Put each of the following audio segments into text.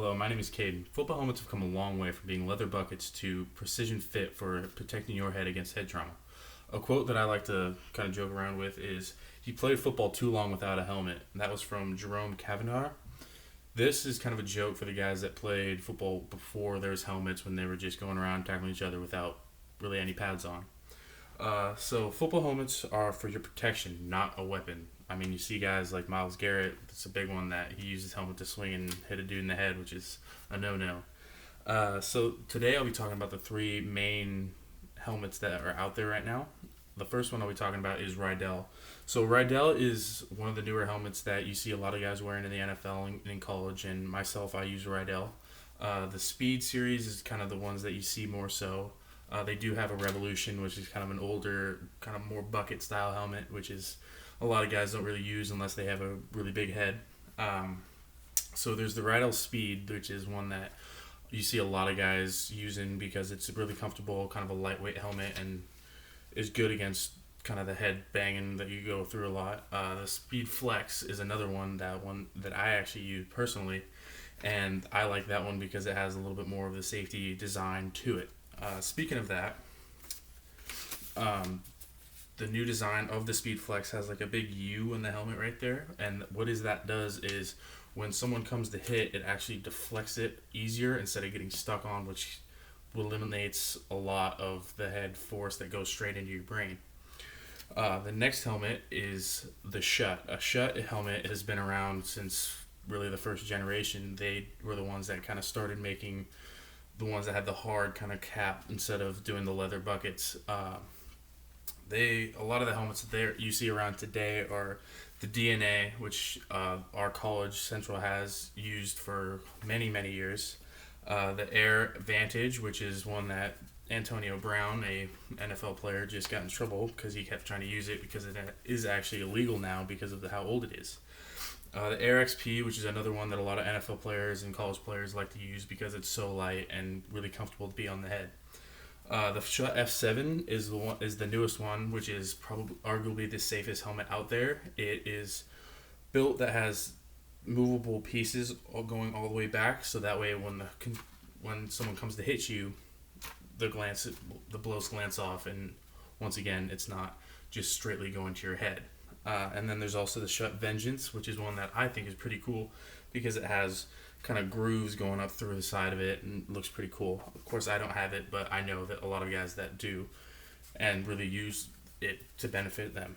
Hello, my name is Caden. Football helmets have come a long way from being leather buckets to precision fit for protecting your head against head trauma. A quote that I like to kind of joke around with is, "He played football too long without a helmet." And that was from Jerome Cavanaugh. This is kind of a joke for the guys that played football before there was helmets, when they were just going around tackling each other without really any pads on. So football helmets are for your protection, not a weapon. I mean, you see guys like Miles Garrett. It's a big one that he used his helmet to swing and hit a dude in the head, which is a no-no. So today I'll be talking about the three main helmets that are out there right now. The first one I'll be talking about is Rydell. So Rydell is one of the newer helmets that you see a lot of guys wearing in the NFL and in college, and myself, I use Rydell. The Speed series is kind of the ones that you see more so. They do have a Revolution, which is kind of an older, kind of more bucket style helmet, which is a lot of guys don't really use unless they have a really big head. So there's the Rydell Speed, which is one that you see a lot of guys using because it's really comfortable, kind of a lightweight helmet, and is good against kind of the head banging that you go through a lot. The Speed Flex is another one that I actually use personally, and I like that one because it has a little bit more of the safety design to it. Speaking of that, the new design of the Speed Flex has like a big U in the helmet right there, and what is that does is when someone comes to hit, it actually deflects it easier instead of getting stuck on, which eliminates a lot of the head force that goes straight into your brain. The next helmet is the Schutt. A Schutt helmet has been around since really the first generation. They were the ones that kind of started making the ones that had the hard kind of cap instead of doing the leather buckets. A lot of the helmets that you see around today are the DNA, which our college Central has used for many years. The Air Vantage, which is one that Antonio Brown, a NFL player, just got in trouble because he kept trying to use it because it is actually illegal now because of how old it is. The Air XP, which is another one that a lot of NFL players and college players like to use because it's so light and really comfortable to be on the head. The Schutt F7 is the newest one, which is probably arguably the safest helmet out there. It is built that has movable pieces going all the way back, so that way when someone comes to hit you, the blows glance off, and once again, it's not just straightly going to your head. And then there's also the Schutt Vengeance, which is one that I think is pretty cool because it has kind of grooves going up through the side of it and looks pretty cool. Of course, I don't have it, but I know that a lot of guys that do and really use it to benefit them.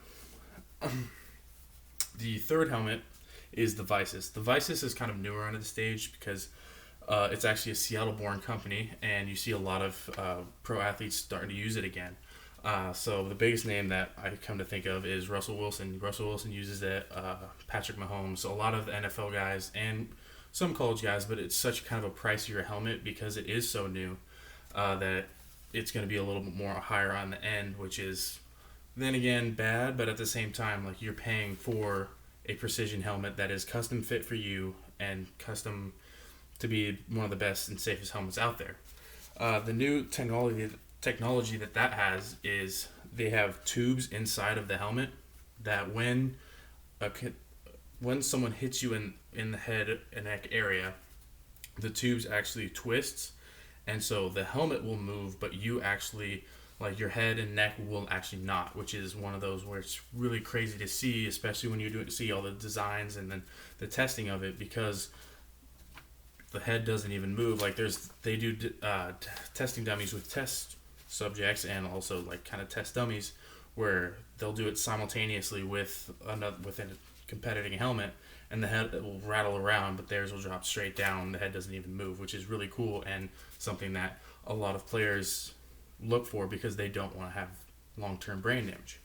The third helmet is the Visus. The Visus is kind of newer onto the stage because it's actually a Seattle-born company, and you see a lot of pro athletes starting to use it again. So the biggest name that I come to think of is Russell Wilson. Russell Wilson uses it. Patrick Mahomes. A lot of the NFL guys and some college guys, but it's such kind of a pricier helmet because it is so new that it's going to be a little bit more higher on the end, which is then again bad, but at the same time, like, you're paying for a precision helmet that is custom fit for you and custom to be one of the best and safest helmets out there. The new technology that has is they have tubes inside of the helmet that when someone hits you in the head and neck area, the tubes actually twists, and so the helmet will move, but you actually, like, your head and neck will actually not, which is one of those where it's really crazy to see, especially when you see all the designs and then the testing of it, because the head doesn't even move. Like, they do testing dummies with test subjects and also like kind of test dummies where they'll do it simultaneously with a competing helmet, and the head will rattle around, but theirs will drop straight down. The head doesn't even move, which is really cool and something that a lot of players look for because they don't want to have long-term brain damage.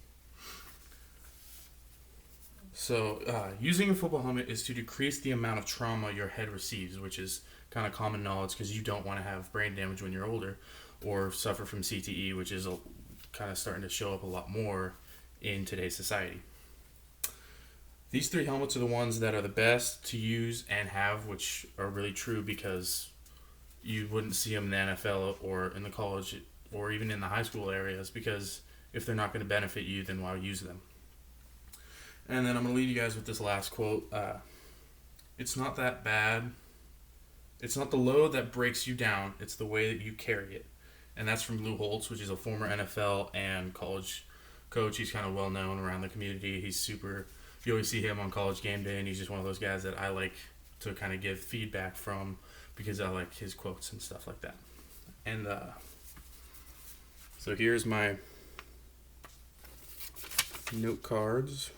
So using a football helmet is to decrease the amount of trauma your head receives, which is kind of common knowledge because you don't want to have brain damage when you're older or suffer from CTE, which is kind of starting to show up a lot more in today's society. These three helmets are the ones that are the best to use and have, which are really true because you wouldn't see them in the NFL or in the college or even in the high school areas, because if they're not going to benefit you, then why use them? And then I'm going to leave you guys with this last quote. It's not that bad It's not the load that breaks you down, it's the way that you carry it. And that's from Lou Holtz, which is a former NFL and college coach. He's kind of well known around the community. He's super. You always see him on College Game Day, and he's just one of those guys that I like to kind of give feedback from because I like his quotes and stuff like that. And so here's my note cards.